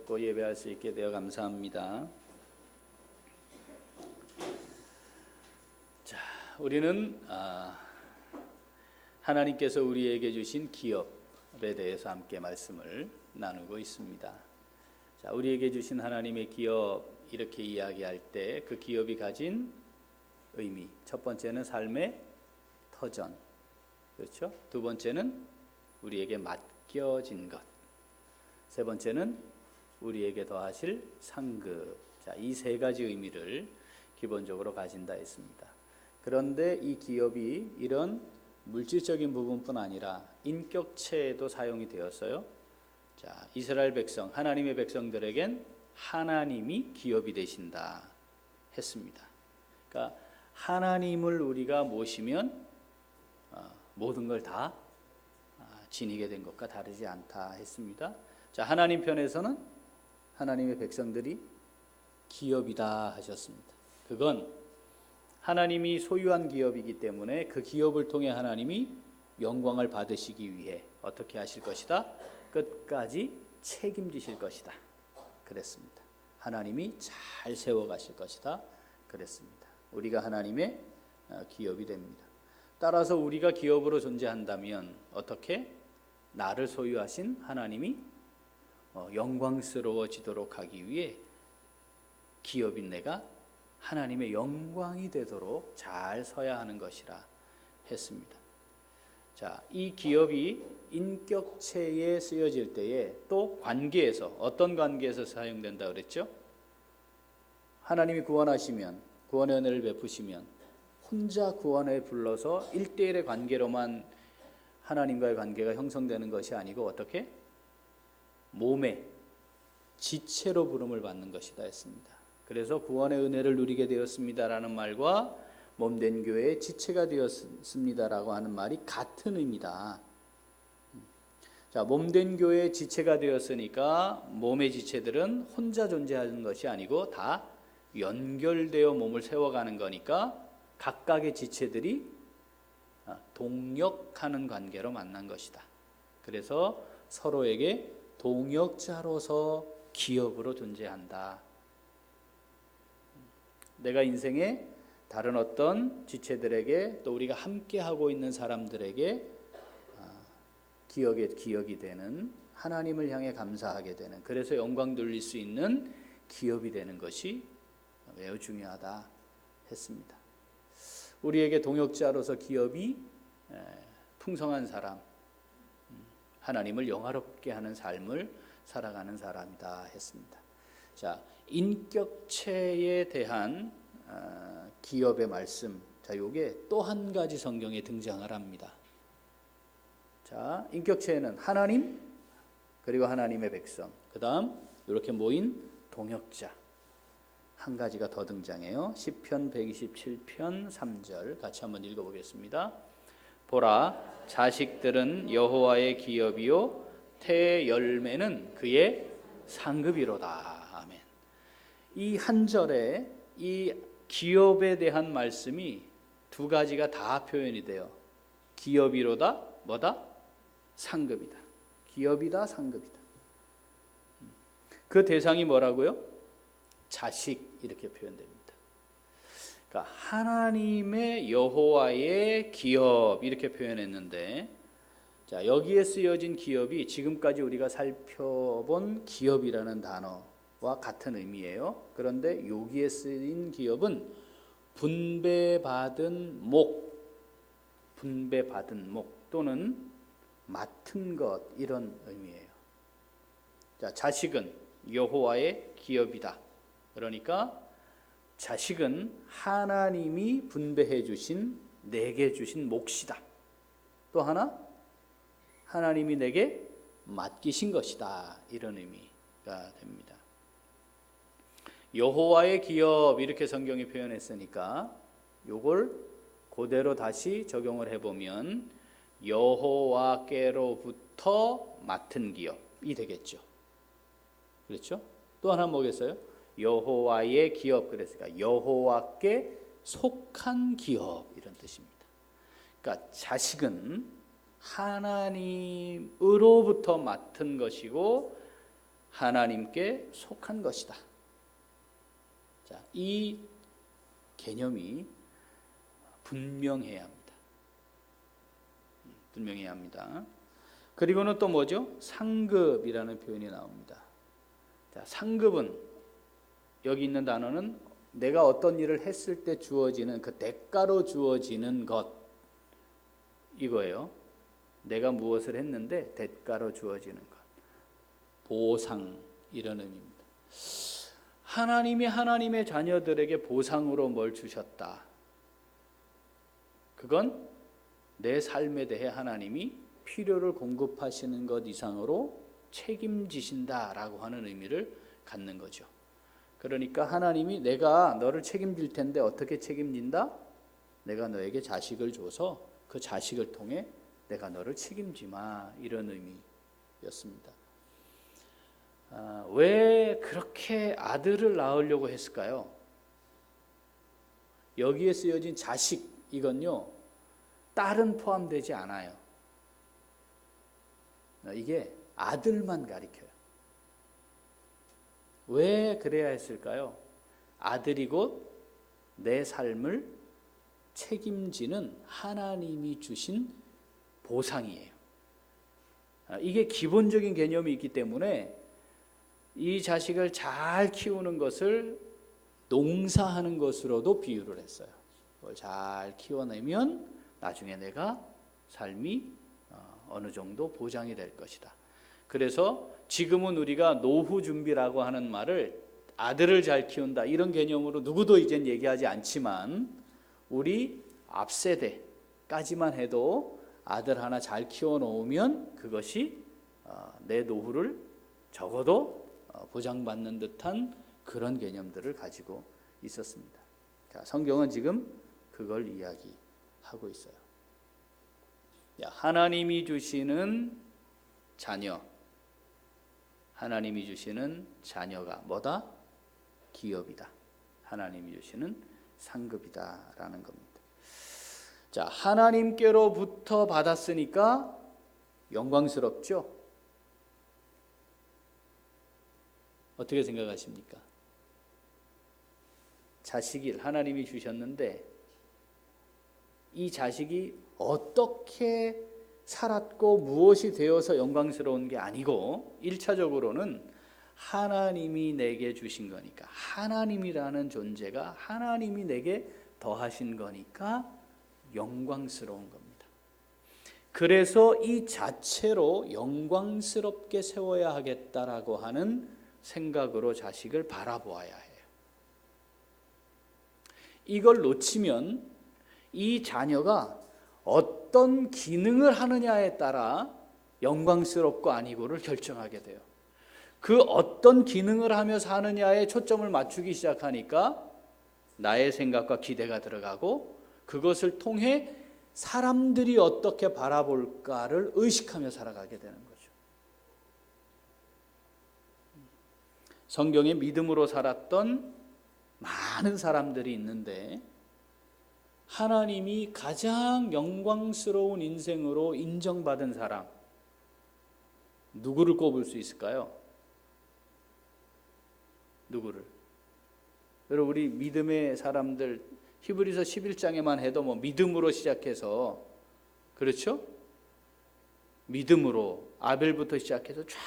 붙잡고 예배할 수 있게 되어 감사합니다. 자, 우리는 하나님께서 우리에게 주신 기업에 대해서 함께 말씀을 나누고 있습니다. 자, 우리에게 주신 하나님의 기업 이렇게 이야기할 때 그 기업이 가진 의미, 첫 번째는 삶의 터전, 그렇죠? 두 번째는 우리에게 맡겨진 것, 세 번째는 우리에게 더하실 상급. 자, 이 세 가지 의미를 기본적으로 가진다 했습니다. 그런데 이 기업이 이런 물질적인 부분뿐 아니라 인격체에도 사용이 되었어요. 자, 이스라엘 백성, 하나님의 백성들에겐 하나님이 기업이 되신다 했습니다. 그러니까 하나님을 우리가 모시면 모든 걸 다 지니게 된 것과 다르지 않다 했습니다. 자, 하나님 편에서는 하나님의 백성들이 기업이다 하셨습니다. 그건 하나님이 소유한 기업이기 때문에 그 기업을 통해 하나님이 영광을 받으시기 위해 어떻게 하실 것이다? 끝까지 책임지실 것이다 그랬습니다. 하나님이 잘 세워가실 것이다 그랬습니다. 우리가 하나님의 기업이 됩니다. 따라서 우리가 기업으로 존재한다면 어떻게? 나를 소유하신 하나님이 영광스러워지도록 하기 위해 기업인 내가 하나님의 영광이 되도록 잘 서야 하는 것이라 했습니다. 자, 이 기업이 인격체에 쓰여질 때에 또 관계에서, 어떤 관계에서 사용된다 그랬죠? 하나님이 구원하시면, 구원의 은혜를 베푸시면 혼자 구원에 불러서 1대1의 관계로만 하나님과의 관계가 형성되는 것이 아니고 어떻게? 몸의 지체로 부름을 받는 것이다 했습니다. 그래서 구원의 은혜를 누리게 되었습니다라는 말과 몸된 교회의 지체가 되었습니다라고 하는 말이 같은 의미다. 자, 몸된 교회의 지체가 되었으니까 몸의 지체들은 혼자 존재하는 것이 아니고 다 연결되어 몸을 세워가는 거니까 각각의 지체들이 동역하는 관계로 만난 것이다. 그래서 서로에게 동역자로서 기업으로 존재한다. 내가 인생에 다른 어떤 지체들에게 또 우리가 함께 하고 있는 사람들에게 기억이 되는, 하나님을 향해 감사하게 되는, 그래서 영광 돌릴 수 있는 기업이 되는 것이 매우 중요하다 했습니다. 우리에게 동역자로서 기업이 풍성한 사람, 하나님을 영화롭게 하는 삶을 살아가는 사람이다 했습니다. 자, 인격체에 대한 기업의 말씀, 자, 요게 또 한 가지 성경에 등장을 합니다. 자, 인격체에는 하나님, 그리고 하나님의 백성, 그 다음 이렇게 모인 동역자 한 가지가 더 등장해요. 시편 127편 3절 같이 한번 읽어보겠습니다. 보라, 자식들은 여호와의 기업이요 태의 열매는 그의 상급이로다. 아멘. 이 한 절에 이 기업에 대한 말씀이 두 가지가 다 표현이 돼요. 기업이로다, 뭐다? 상급이다. 기업이다, 상급이다. 그 대상이 뭐라고요? 자식, 이렇게 표현됩니다. 그러니까 하나님의 여호와의 기업 이렇게 표현했는데, 자, 여기에 쓰여진 기업이 지금까지 우리가 살펴본 기업이라는 단어와 같은 의미예요. 그런데 여기에 쓰인 기업은 분배받은 목 또는 맡은 것, 이런 의미예요. 자, 자식은 여호와의 기업이다. 그러니까 자식은 하나님이 분배해 주신, 내게 주신 몫이다. 또 하나, 하나님이 내게 맡기신 것이다. 이런 의미가 됩니다. 여호와의 기업 이렇게 성경이 표현했으니까 요걸 그대로 다시 적용을 해보면 여호와께로부터 맡은 기업이 되겠죠. 그렇죠? 또 하나 뭐겠어요? 여호와의 기업, 그랬으니까 여호와께 속한 기업, 이런 뜻입니다. 그러니까 자식은 하나님으로부터 맡은 것이고 하나님께 속한 것이다. 자, 이 개념이 분명해야 합니다. 분명해야 합니다. 그리고는 또 뭐죠? 상급이라는 표현이 나옵니다. 자, 상급은 여기 있는 단어는 내가 어떤 일을 했을 때 주어지는 그 대가로 주어지는 것 이거예요. 내가 무엇을 했는데 대가로 주어지는 것. 보상 이런 의미입니다. 하나님이 하나님의 자녀들에게 보상으로 뭘 주셨다. 그건 내 삶에 대해 하나님이 필요를 공급하시는 것 이상으로 책임지신다라고 하는 의미를 갖는 거죠. 그러니까 하나님이 내가 너를 책임질 텐데 어떻게 책임진다? 내가 너에게 자식을 줘서 그 자식을 통해 내가 너를 책임지마 이런 의미였습니다. 왜 그렇게 아들을 낳으려고 했을까요? 여기에 쓰여진 자식 이건요 딸은 포함되지 않아요. 이게 아들만 가리켜요. 왜 그래야 했을까요? 아들이 곧 내 삶을 책임지는 하나님이 주신 보상이에요. 이게 기본적인 개념이 있기 때문에 이 자식을 잘 키우는 것을 농사하는 것으로도 비유를 했어요. 그걸 잘 키워내면 나중에 내가 삶이 어느 정도 보장이 될 것이다. 그래서 지금은 우리가 노후 준비라고 하는 말을 아들을 잘 키운다 이런 개념으로 누구도 이젠 얘기하지 않지만 우리 앞세대까지만 해도 아들 하나 잘 키워놓으면 그것이 내 노후를 적어도 보장받는 듯한 그런 개념들을 가지고 있었습니다. 성경은 지금 그걸 이야기하고 있어요. 하나님이 주시는 자녀, 하나님이 주시는 자녀가 뭐다? 기업이다. 하나님이 주시는 상급이다라는 겁니다. 자, 하나님께로부터 받았으니까 영광스럽죠? 어떻게 생각하십니까? 자식을 하나님이 주셨는데 이 자식이 어떻게 살았고 무엇이 되어서 영광스러운 게 아니고 1차적으로는 하나님이 내게 주신 거니까 하나님이라는 존재가 하나님이 내게 더하신 거니까 영광스러운 겁니다. 그래서 이 자체로 영광스럽게 세워야 하겠다라고 하는 생각으로 자식을 바라보아야 해요. 이걸 놓치면 이 자녀가 어떤 기능을 하느냐에 따라 영광스럽고 아니고를 결정하게 돼요. 그 어떤 기능을 하며 사느냐에 초점을 맞추기 시작하니까 나의 생각과 기대가 들어가고 그것을 통해 사람들이 어떻게 바라볼까를 의식하며 살아가게 되는 거죠. 성경에 믿음으로 살았던 많은 사람들이 있는데 하나님이 가장 영광스러운 인생으로 인정받은 사람 누구를 꼽을 수 있을까요? 누구를? 여러분 우리 믿음의 사람들 히브리서 11장에만 해도 뭐 믿음으로 시작해서 그렇죠? 믿음으로 아벨부터 시작해서 쫙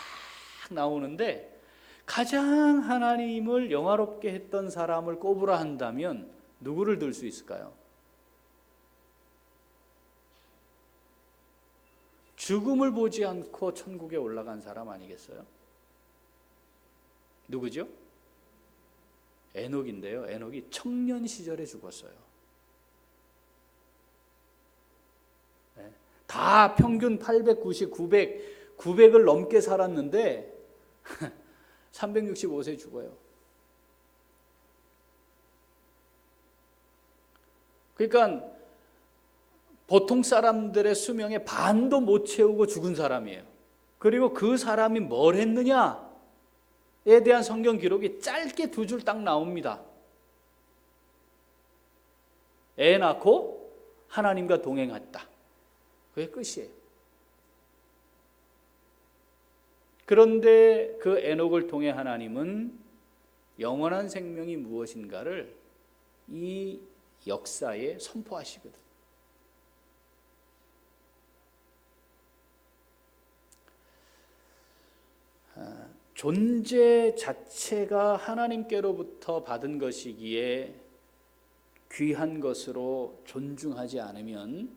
나오는데 가장 하나님을 영화롭게 했던 사람을 꼽으라 한다면 누구를 들 수 있을까요? 죽음을 보지 않고 천국에 올라간 사람 아니겠어요? 누구죠? 에녹인데요. 에녹이 청년 시절에 죽었어요. 네. 다 평균 890, 900을 넘게 살았는데 365세 죽어요. 그러니까 보통 사람들의 수명의 반도 못 채우고 죽은 사람이에요. 그리고 그 사람이 뭘 했느냐에 대한 성경 기록이 짧게 2줄 딱 나옵니다. 애 낳고 하나님과 동행했다. 그게 끝이에요. 그런데 그 에녹을 통해 하나님은 영원한 생명이 무엇인가를 이 역사에 선포하시거든. 존재 자체가 하나님께로부터 받은 것이기에 귀한 것으로 존중하지 않으면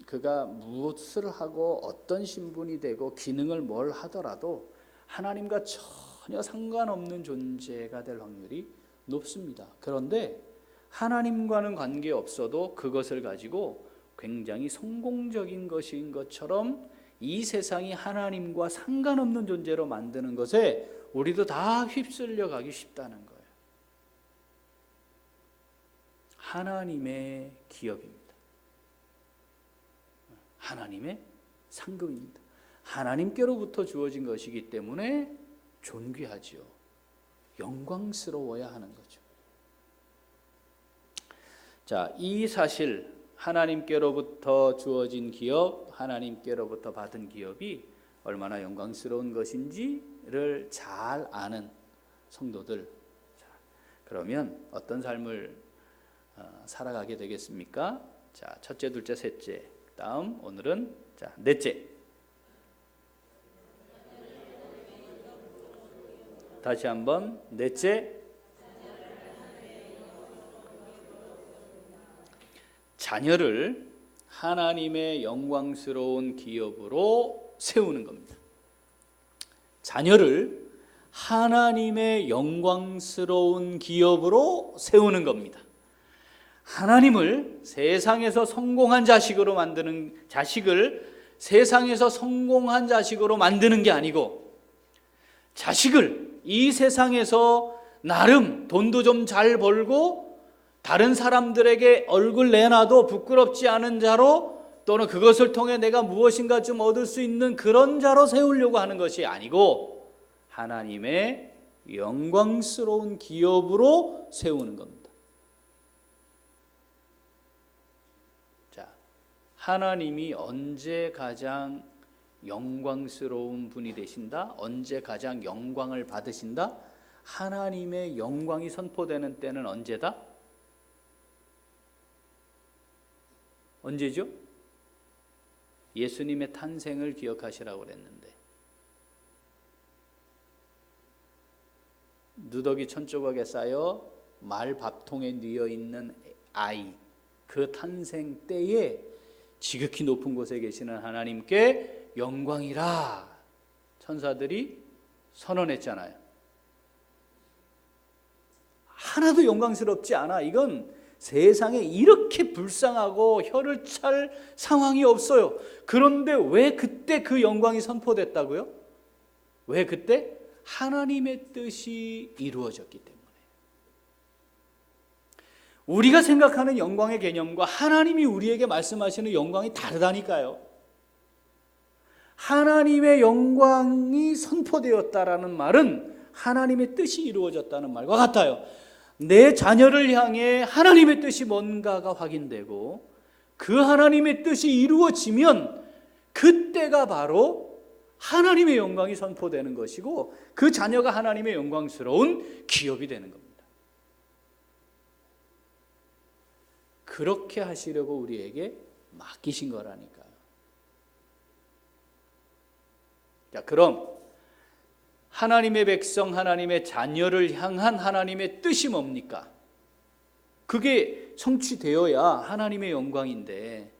그가 무엇을 하고 어떤 신분이 되고 기능을 뭘 하더라도 하나님과 전혀 상관없는 존재가 될 확률이 높습니다. 그런데 하나님과는 관계없어도 그것을 가지고 굉장히 성공적인 것인 것처럼 이 세상이 하나님과 상관없는 존재로 만드는 것에 우리도 다 휩쓸려 가기 쉽다는 거예요. 하나님의 기업입니다. 하나님의 상급입니다. 하나님께로부터 주어진 것이기 때문에 존귀하지요. 영광스러워야 하는 거죠. 자, 이 사실, 하나님께로부터 주어진 기업, 하나님께로부터 받은 기업이 얼마나 영광스러운 것인지를 잘 아는 성도들, 자, 그러면 어떤 삶을 살아가게 되겠습니까? 자, 첫째, 둘째, 셋째, 다음 오늘은 자, 넷째. 다시 한번 넷째, 자녀를 하나님의 영광스러운 기업으로 세우는 겁니다. 자녀를 하나님의 영광스러운 기업으로 세우는 겁니다. 하나님을 세상에서 성공한 자식으로 만드는, 자식을 세상에서 성공한 자식으로 만드는 게 아니고, 자식을 이 세상에서 나름 돈도 좀 잘 벌고 다른 사람들에게 얼굴 내놔도 부끄럽지 않은 자로, 또는 그것을 통해 내가 무엇인가 좀 얻을 수 있는 그런 자로 세우려고 하는 것이 아니고 하나님의 영광스러운 기업으로 세우는 겁니다. 자, 하나님이 언제 가장 영광스러운 분이 되신다? 언제 가장 영광을 받으신다? 하나님의 영광이 선포되는 때는 언제다? 언제죠? 예수님의 탄생을 기억하시라고 그랬는데, 누더기 천조각에 쌓여 말 밥통에 뉘어 있는 아이, 그 탄생 때에 지극히 높은 곳에 계시는 하나님께 영광이라 천사들이 선언했잖아요. 하나도 영광스럽지 않아. 이건 세상에 이렇게 불쌍하고 혀를 찰 상황이 없어요. 그런데 왜 그때 그 영광이 선포됐다고요? 왜 그때? 하나님의 뜻이 이루어졌기 때문에. 우리가 생각하는 영광의 개념과 하나님이 우리에게 말씀하시는 영광이 다르다니까요. 하나님의 영광이 선포되었다라는 말은 하나님의 뜻이 이루어졌다는 말과 같아요. 내 자녀를 향해 하나님의 뜻이 뭔가가 확인되고 그 하나님의 뜻이 이루어지면 그때가 바로 하나님의 영광이 선포되는 것이고 그 자녀가 하나님의 영광스러운 기업이 되는 겁니다. 그렇게 하시려고 우리에게 맡기신 거라니까요. 자, 그럼 하나님의 백성, 하나님의 자녀를 향한 하나님의 뜻이 뭡니까? 그게 성취되어야 하나님의 영광인데,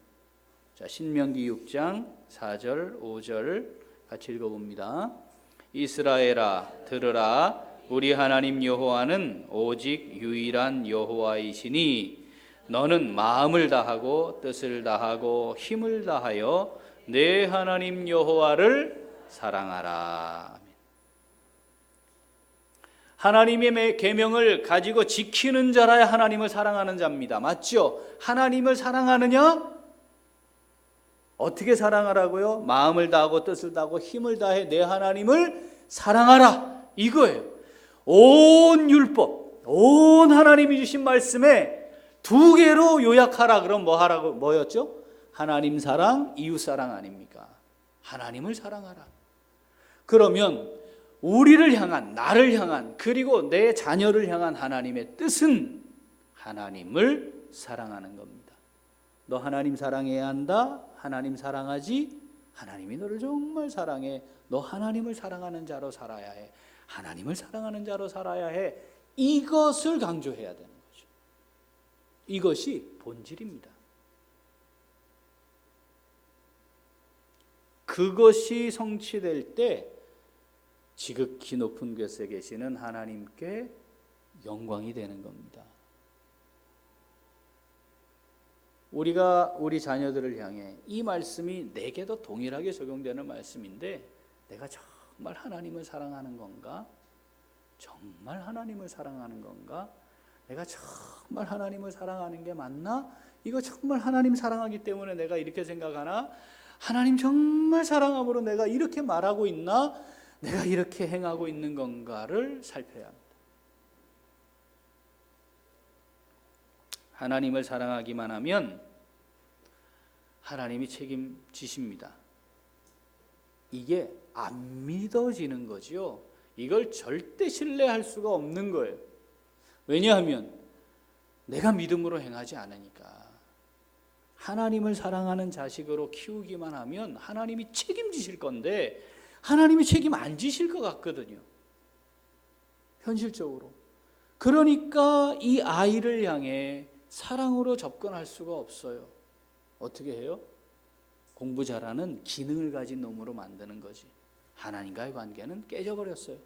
자, 신명기 6장 4절 5절 같이 읽어봅니다. 이스라엘아 들으라, 우리 하나님 여호와는 오직 유일한 여호와이시니 너는 마음을 다하고 뜻을 다하고 힘을 다하여 내 하나님 여호와를 사랑하라. 하나님의 계명을 가지고 지키는 자라야 하나님을 사랑하는 자입니다. 맞죠? 하나님을 사랑하느냐? 어떻게 사랑하라고요? 마음을 다하고 뜻을 다하고 힘을 다해 내 하나님을 사랑하라. 이거예요. 온 율법, 온 하나님이 주신 말씀에 두 개로 요약하라. 그럼 뭐 하라고, 뭐였죠? 하나님 사랑, 이웃 사랑 아닙니까? 하나님을 사랑하라. 그러면 우리를 향한, 나를 향한, 그리고 내 자녀를 향한 하나님의 뜻은 하나님을 사랑하는 겁니다. 너 하나님 사랑해야 한다. 하나님 사랑하지. 하나님이 너를 정말 사랑해. 너 하나님을 사랑하는 자로 살아야 해. 하나님을 사랑하는 자로 살아야 해. 이것을 강조해야 되는 거죠. 이것이 본질입니다. 그것이 성취될 때 지극히 높은 곳에 계시는 하나님께 영광이 되는 겁니다. 우리가 우리 자녀들을 향해 이 말씀이 내게도 동일하게 적용되는 말씀인데, 내가 정말 하나님을 사랑하는 건가? 정말 하나님을 사랑하는 건가? 내가 정말 하나님을 사랑하는 게 맞나? 이거 정말 하나님 사랑하기 때문에 내가 이렇게 생각하나? 하나님 정말 사랑함으로 내가 이렇게 말하고 있나? 내가 이렇게 행하고 있는 건가를 살펴야 합니다. 하나님을 사랑하기만 하면 하나님이 책임지십니다. 이게 안 믿어지는 거죠. 이걸 절대 신뢰할 수가 없는 거예요. 왜냐하면 내가 믿음으로 행하지 않으니까. 하나님을 사랑하는 자식으로 키우기만 하면 하나님이 책임지실 건데, 하나님이 책임 안 지실 것 같거든요, 현실적으로. 그러니까 이 아이를 향해 사랑으로 접근할 수가 없어요. 어떻게 해요? 공부 잘하는 기능을 가진 놈으로 만드는 거지. 하나님과의 관계는 깨져버렸어요.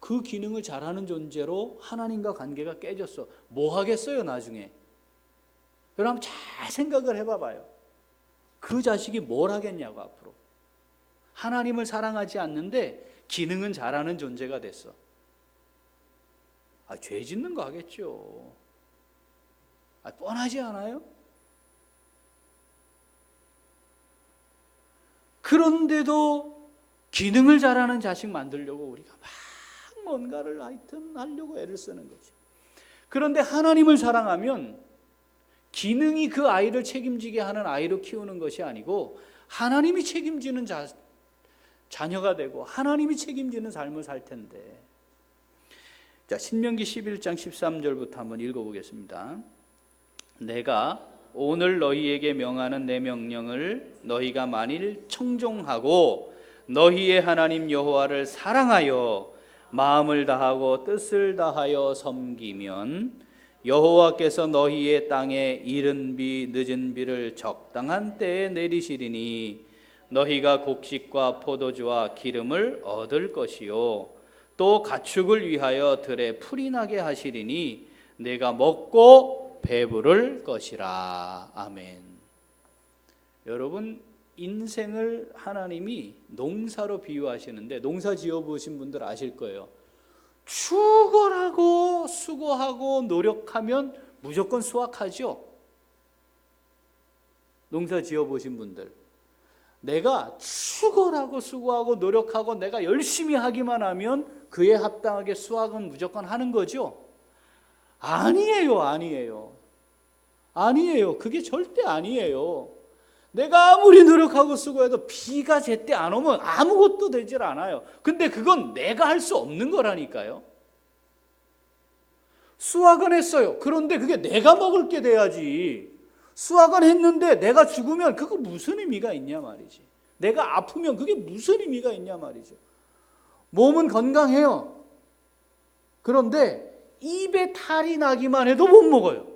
그 기능을 잘하는 존재로 하나님과 관계가 깨졌어. 뭐 하겠어요 나중에? 여러분 잘 생각을 해봐봐요. 그 자식이 뭘 하겠냐고 앞으로. 하나님을 사랑하지 않는데 기능은 잘하는 존재가 됐어. 죄 짓는 거 하겠죠. 뻔하지 않아요? 그런데도 기능을 잘하는 자식 만들려고 우리가 막 뭔가를 하여튼 하려고 애를 쓰는 거지. 그런데 하나님을 사랑하면 기능이 그 아이를 책임지게 하는 아이로 키우는 것이 아니고 하나님이 책임지는 자녀가 되고 하나님이 책임지는 삶을 살 텐데. 자, 신명기 11장 13절부터 한번 읽어보겠습니다. 내가 오늘 너희에게 명하는 내 명령을 너희가 만일 청종하고 너희의 하나님 여호와를 사랑하여 마음을 다하고 뜻을 다하여 섬기면 여호와께서 너희의 땅에 이른 비 늦은 비를 적당한 때에 내리시리니 너희가 곡식과 포도주와 기름을 얻을 것이요 또 가축을 위하여 들에 풀이 나게 하시리니 내가 먹고 배부를 것이라. 아멘. 여러분, 인생을 하나님이 농사로 비유하시는데, 농사 지어보신 분들 아실 거예요. 죽어라고 수고하고 노력하면 무조건 수확하죠. 농사 지어보신 분들, 내가 죽어라고 수고하고 노력하고 내가 열심히 하기만 하면 그에 합당하게 수확은 무조건 하는 거죠. 아니에요. 그게 절대 아니에요. 내가 아무리 노력하고 수고해도 비가 제때 안 오면 아무것도 되질 않아요. 근데 그건 내가 할 수 없는 거라니까요. 수확은 했어요. 그런데 그게 내가 먹을 게 돼야지. 수확은 했는데 내가 죽으면 그거 무슨 의미가 있냐 말이지. 내가 아프면 그게 무슨 의미가 있냐 말이죠. 몸은 건강해요. 그런데 입에 탈이 나기만 해도 못 먹어요.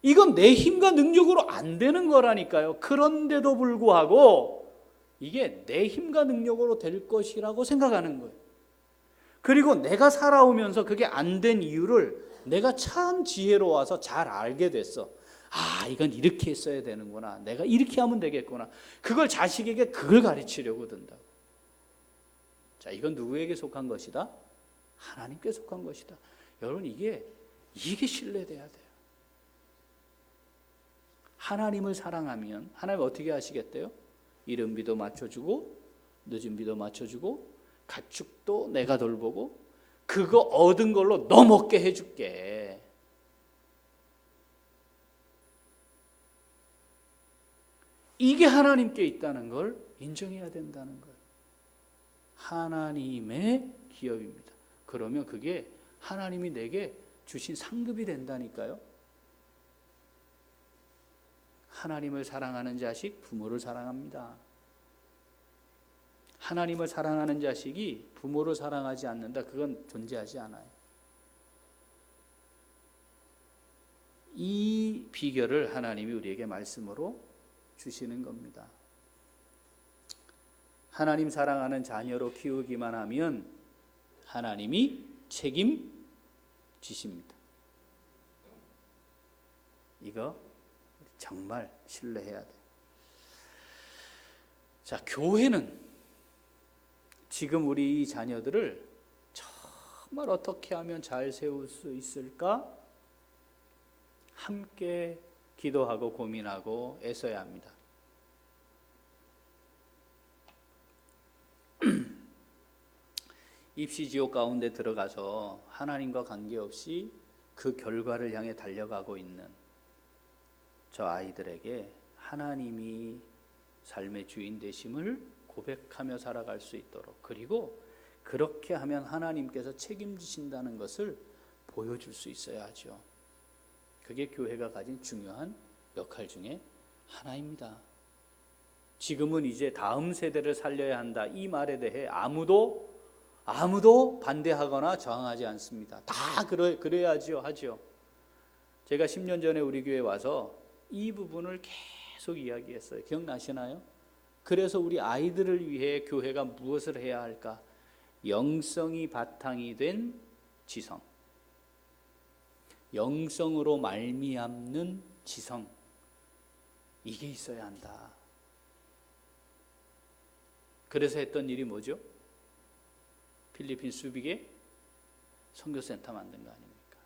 이건 내 힘과 능력으로 안 되는 거라니까요. 그런데도 불구하고 이게 내 힘과 능력으로 될 것이라고 생각하는 거예요. 그리고 내가 살아오면서 그게 안 된 이유를 내가 참 지혜로워서 잘 알게 됐어. 이건 이렇게 했어야 되는구나. 내가 이렇게 하면 되겠구나. 그걸 자식에게 그걸 가르치려고 든다고. 자, 이건 누구에게 속한 것이다? 하나님께 속한 것이다. 여러분, 이게 신뢰돼야 돼요. 하나님을 사랑하면 하나님 어떻게 하시겠대요? 이른 비도 맞춰주고 늦은 비도 맞춰주고 가축도 내가 돌보고 그거 얻은 걸로 너 먹게 해줄게. 이게 하나님께 있다는 걸 인정해야 된다는 거예요. 하나님의 기업입니다. 그러면 그게 하나님이 내게 주신 상급이 된다니까요. 하나님을 사랑하는 자식 부모를 사랑합니다. 하나님을 사랑하는 자식이 부모를 사랑하지 않는다, 그건 존재하지 않아요. 이 비결을 하나님이 우리에게 말씀으로 주시는 겁니다. 하나님 사랑하는 자녀로 키우기만 하면 하나님이 책임지십니다. 이거 정말 신뢰해야 돼요. 자, 교회는 지금 우리 이 자녀들을 정말 어떻게 하면 잘 세울 수 있을까? 함께 기도하고 고민하고 애써야 합니다. 입시지옥 가운데 들어가서 하나님과 관계없이 그 결과를 향해 달려가고 있는 저 아이들에게 하나님이 삶의 주인 되심을 고백하며 살아갈 수 있도록, 그리고 그렇게 하면 하나님께서 책임지신다는 것을 보여줄 수 있어야 하죠. 그게 교회가 가진 중요한 역할 중에 하나입니다. 지금은 이제 다음 세대를 살려야 한다, 이 말에 대해 아무도 반대하거나 저항하지 않습니다. 다 그래야죠, 하죠. 제가 10년 전에 우리 교회에 와서 이 부분을 계속 이야기했어요. 기억나시나요? 그래서 우리 아이들을 위해 교회가 무엇을 해야 할까? 영성이 바탕이 된 지성, 영성으로 말미암는 지성, 이게 있어야 한다. 그래서 했던 일이 뭐죠? 필리핀 수빅에 선교센터 만든 거 아닙니까?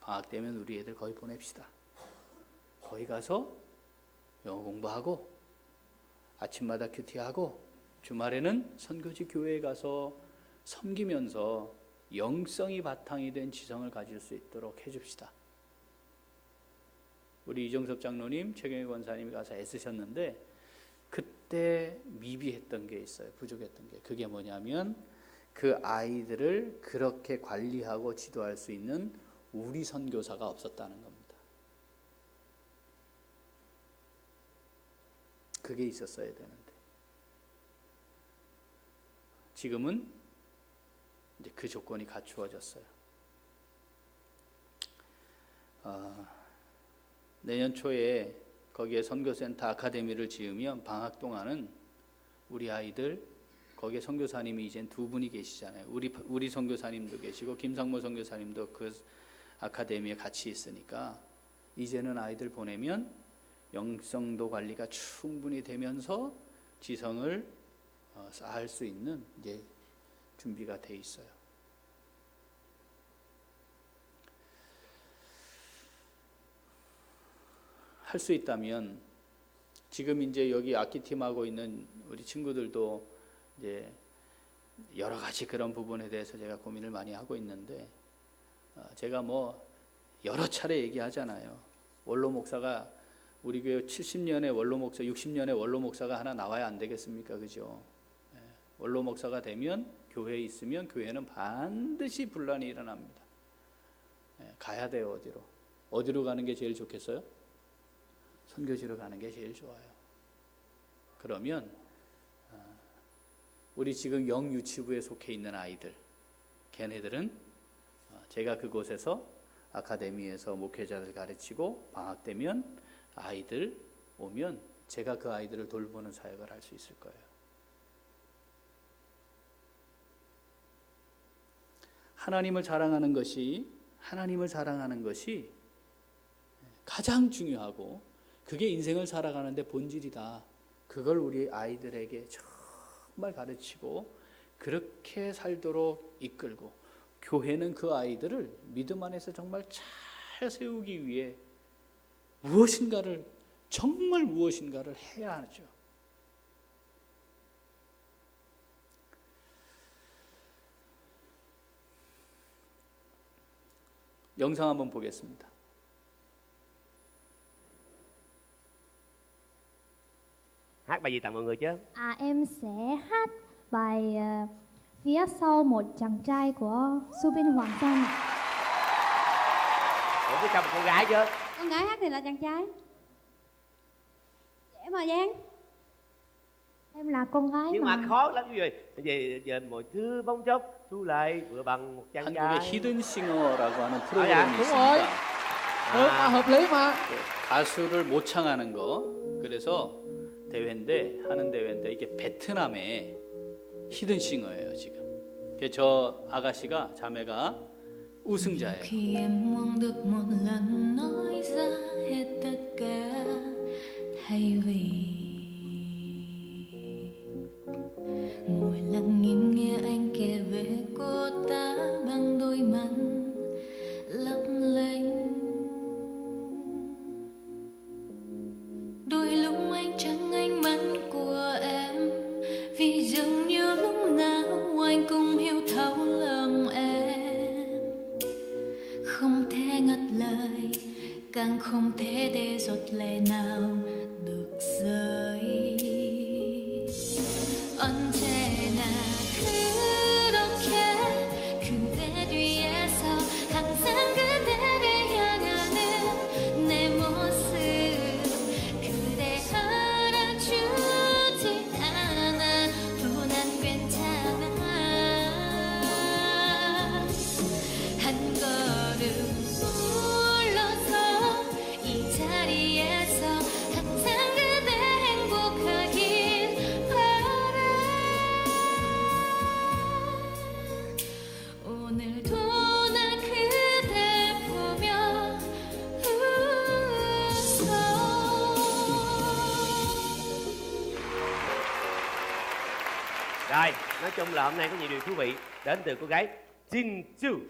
방학 되면 우리 애들 거기 보냅시다. 거기 가서 영어 공부하고 아침마다 큐티하고 주말에는 선교지 교회에 가서 섬기면서 영성이 바탕이 된 지성을 가질 수 있도록 해줍시다. 우리 이정섭 장로님, 최경희 권사님이 가서 애쓰셨는데 그때 미비했던 게 있어요. 부족했던 게. 그게 뭐냐면 그 아이들을 그렇게 관리하고 지도할 수 있는 우리 선교사가 없었다는 겁니다. 그게 있었어야 되는데 지금은 이제 그 조건이 갖추어졌어요. 내년 초에 거기에 선교센터 아카데미를 지으면 방학 동안은 우리 아이들, 거기에 선교사님이 이제 두 분이 계시잖아요. 우리 선교사님도 계시고 김상모 선교사님도 그 아카데미에 같이 있으니까 이제는 아이들 보내면 영성도 관리가 충분히 되면서 지성을 쌓을 수 있는 이제 준비가 돼 있어요. 할 수 있다면 지금 이제 여기 악기팀 하고 있는 우리 친구들도 이제 여러 가지 그런 부분에 대해서 제가 고민을 많이 하고 있는데 제가 뭐 여러 차례 얘기하잖아요. 원로 목사가 우리 교회 70년의 원로 목사, 60년의 원로 목사가 하나 나와야 안 되겠습니까? 그죠? 원로 목사가 되면 교회에 있으면 교회는 반드시 분란이 일어납니다. 가야 돼요. 어디로 가는 게 제일 좋겠어요? 선교지로 가는 게 제일 좋아요. 그러면 우리 지금 영유치부에 속해 있는 아이들, 걔네들은 제가 그곳에서 아카데미에서 목회자를 가르치고 방학 되면 아이들 오면 제가 그 아이들을 돌보는 사역을 할 수 있을 거예요. 하나님을 자랑하는 것이 가장 중요하고 그게 인생을 살아가는데 본질이다. 그걸 우리 아이들에게 정말 가르치고 그렇게 살도록 이끌고, 교회는 그 아이들을 믿음 안에서 정말 잘 세우기 위해 무엇인가를 해야 하죠. 영상 한번 보겠습니다. hát bài gì tặng mọi người chứ? Em sẽ hát bài Phía sau một chàng trai của Subin Hoàng Sơn. Ủa phía sau một con gái chứ? Con gái hát thì là chàng trai. Dễ mà Giang. Em là con gái Nhưng mà khó lắm như vậy. Giờ mọi thứ bóng chốc thu lại vừa bằng một chàng trai. 한국의 히든싱어라고 하는 프로그램이 야, đúng rồi. 있습니다. Được mà, hợp lý mà. 가수를 모창하는 거. 그래서 하는 대회인데 이게 베트남의 히든싱어예요 지금. 저 아가씨가 자매가 우승자예요. Khi em mong được một lần nói ra hết tất cả, thay vì ngồi lặng im nghe anh kể về cô ta bằng đôi mắt lấp lánh. Đôi lúc anh trắng ánh mắt của em, vì dường như lúc nào anh cũng hiểu thấu lòng em. Không thể ngắt lời, càng không thể để giọt lệ nào được rơi. 언제나 그렇게 그대 뒤에서 항상 그대를 향하는 내 모습, 그대 알아주지 않아도 난 괜찮아. 한 걸음 물러서 이 자리에서 항상 그대 행복하길 바래. 오늘도 나 그대 보며 웃어. Rồi, nói chung là hôm nay có nhiều điều thú vị đến từ cô gái Jin Chu.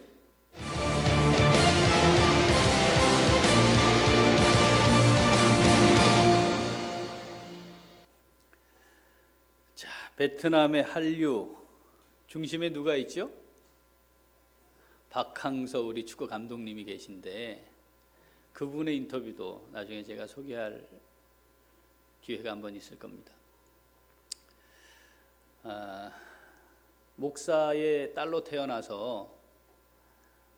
자, 베트남의 한류 중심에 누가 있죠? 박항서 우리 축구 감독님이 계신데 그분의 인터뷰도 나중에 제가 소개할 기회가 한번 있을 겁니다. 목사의 딸로 태어나서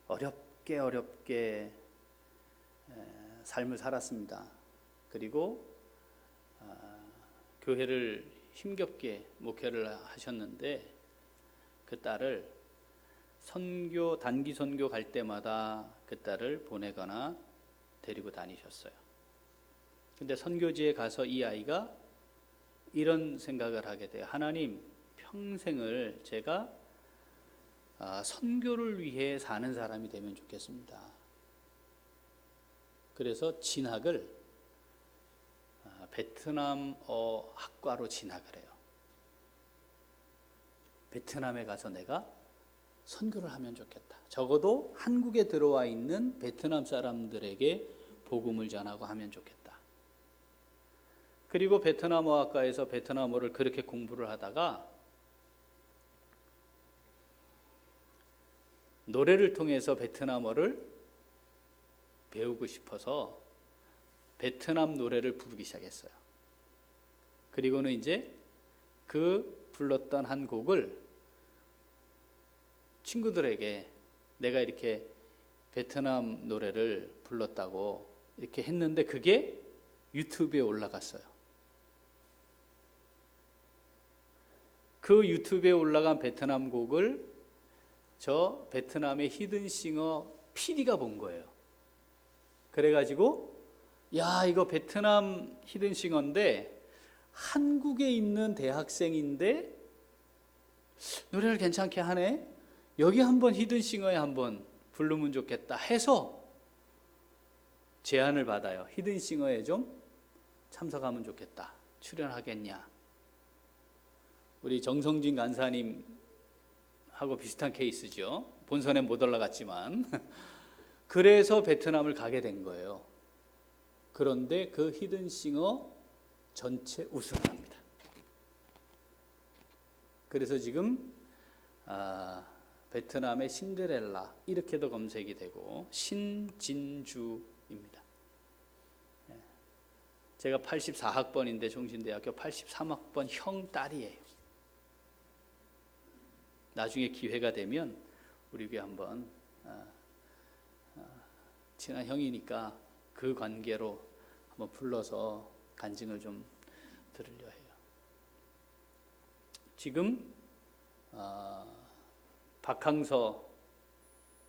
어렵게 삶을 살았습니다. 그리고 교회를 힘겹게 목회를 하셨는데 그 딸을 단기 선교 갈 때마다 그 딸을 보내거나 데리고 다니셨어요. 근데 선교지에 가서 이 아이가 이런 생각을 하게 돼요. 하나님, 평생을 제가 선교를 위해 사는 사람이 되면 좋겠습니다. 그래서 진학을 베트남어 학과로 진학을 해요. 베트남에 가서 내가 선교를 하면 좋겠다. 적어도 한국에 들어와 있는 베트남 사람들에게 복음을 전하고 하면 좋겠다. 그리고 베트남어 학과에서 베트남어를 그렇게 공부를 하다가 노래를 통해서 베트남어를 배우고 싶어서 베트남 노래를 부르기 시작했어요. 그리고는 이제 그 불렀던 한 곡을 친구들에게 내가 이렇게 베트남 노래를 불렀다고 이렇게 했는데 그게 유튜브에 올라갔어요. 그 유튜브에 올라간 베트남 곡을 저 베트남의 히든싱어 PD가 본 거예요. 그래가지고 야, 이거 베트남 히든싱어인데 한국에 있는 대학생인데 노래를 괜찮게 하네. 여기 한번 히든싱어에 한번 부르면 좋겠다 해서 제안을 받아요. 히든싱어에 좀 참석하면 좋겠다. 출연하겠냐. 우리 정성진 간사님하고 비슷한 케이스죠. 본선에 못 올라갔지만 그래서 베트남을 가게 된 거예요. 그런데 그 히든싱어 전체 우승을 합니다. 그래서 지금 베트남의 신데렐라 이렇게도 검색이 되고 신진주입니다. 제가 84학번인데 종신대학교 83학번 형 딸이에요. 나중에 기회가 되면 우리 교회 한번 친한 형이니까 그 관계로 한번 불러서 간증을 좀 들으려 해요. 지금 박항서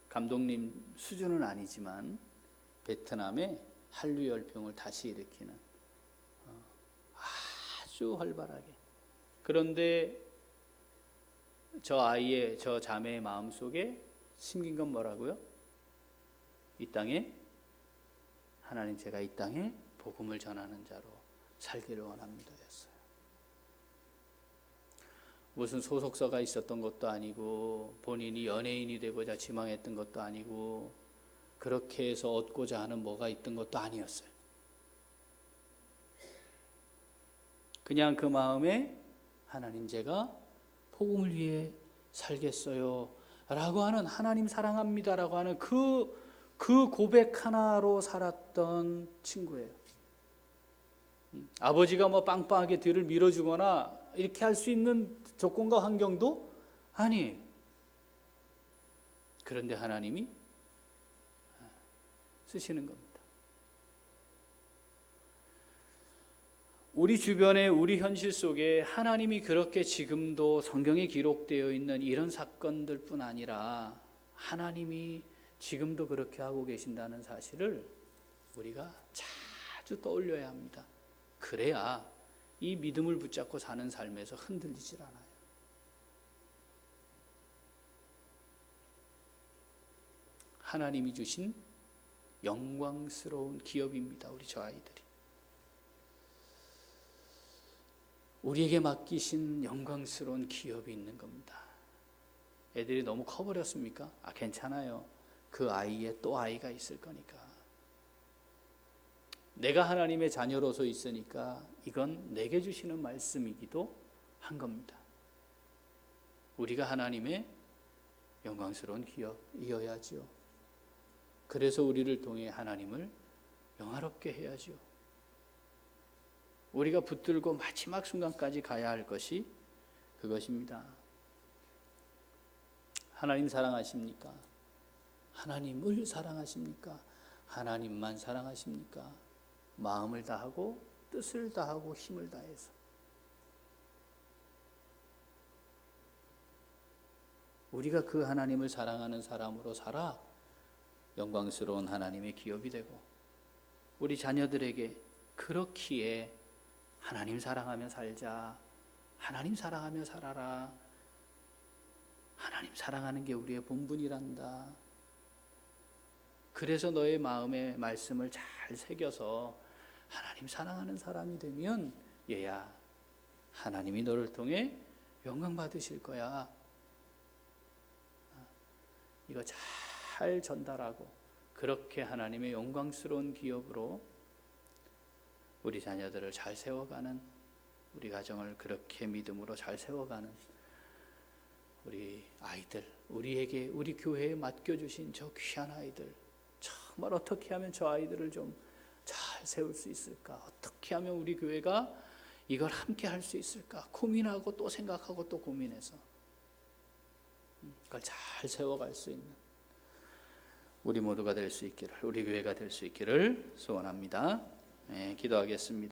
감독님 수준은 아니지만 베트남의 한류열병을 다시 일으키는 아주 활발하게. 그런데 저 자매의 마음속에 심긴 건 뭐라고요? 이 땅에 하나님, 제가 이 땅에 복음을 전하는 자로 살기를 원합니다 였어요. 무슨 소속사가 있었던 것도 아니고 본인이 연예인이 되고자 지망했던 것도 아니고 그렇게 해서 얻고자 하는 뭐가 있던 것도 아니었어요. 그냥 그 마음에 하나님, 제가 복음을 위해 살겠어요 라고 하는, 하나님 사랑합니다 라고 하는 그 고백 하나로 살았던 친구예요. 아버지가 뭐 빵빵하게 뒤를 밀어주거나 이렇게 할 수 있는 조건과 환경도 아니에요. 그런데 하나님이 쓰시는 겁니다. 우리 주변에, 우리 현실 속에 하나님이 그렇게 지금도 성경에 기록되어 있는 이런 사건들 뿐 아니라 하나님이 지금도 그렇게 하고 계신다는 사실을 우리가 자주 떠올려야 합니다. 그래야 이 믿음을 붙잡고 사는 삶에서 흔들리질 않아요. 하나님이 주신 영광스러운 기업입니다. 우리 저 아이들이. 우리에게 맡기신 영광스러운 기업이 있는 겁니다. 애들이 너무 커버렸습니까? 괜찮아요. 그 아이에 또 아이가 있을 거니까. 내가 하나님의 자녀로서 있으니까 이건 내게 주시는 말씀이기도 한 겁니다. 우리가 하나님의 영광스러운 기업이어야죠. 그래서 우리를 통해 하나님을 영화롭게 해야죠. 우리가 붙들고 마지막 순간까지 가야 할 것이 그것입니다. 하나님 사랑하십니까? 하나님을 사랑하십니까? 하나님만 사랑하십니까? 마음을 다하고 뜻을 다하고 힘을 다해서. 우리가 그 하나님을 사랑하는 사람으로 살아 영광스러운 하나님의 기업이 되고, 우리 자녀들에게 그렇기에 하나님 사랑하며 살자, 하나님 사랑하며 살아라, 하나님 사랑하는 게 우리의 본분이란다. 그래서 너의 마음에 말씀을 잘 새겨서 하나님 사랑하는 사람이 되면 얘야, 하나님이 너를 통해 영광 받으실 거야. 이거 잘 전달하고 그렇게 하나님의 영광스러운 기업으로 우리 자녀들을 잘 세워가는, 우리 가정을 그렇게 믿음으로 잘 세워가는 우리 아이들, 우리에게, 우리 교회에 맡겨주신 저 귀한 아이들, 정말 어떻게 하면 저 아이들을 좀 잘 세울 수 있을까? 어떻게 하면 우리 교회가 이걸 함께 할 수 있을까? 고민하고 또 생각하고 또 고민해서 그걸 잘 세워갈 수 있는 우리 모두가 될 수 있기를, 우리 교회가 될 수 있기를 소원합니다. 네, 기도하겠습니다.